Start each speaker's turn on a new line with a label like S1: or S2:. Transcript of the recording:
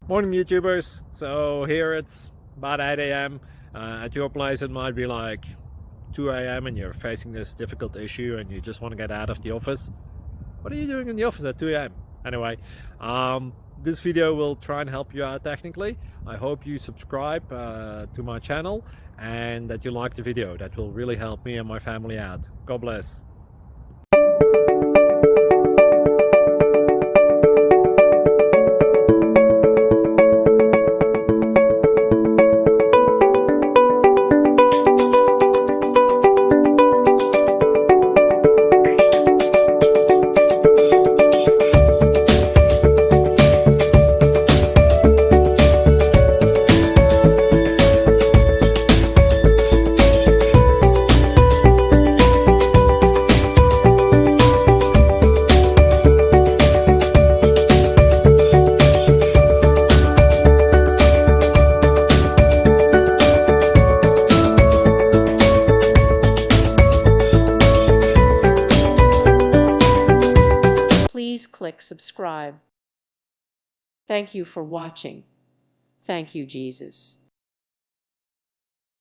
S1: Morning YouTubers. So here it's about 8 a.m. At your place it might be like 2 a.m. and you're facing this difficult issue and you just want to get out of the office. What are you doing in the office at 2 a.m.? Anyway, this video will try and help you out technically. I hope you subscribe to my channel and that you like the video. That will really help me and my family out. God bless.
S2: Please click subscribe. Thank you for watching. Thank you, Jesus.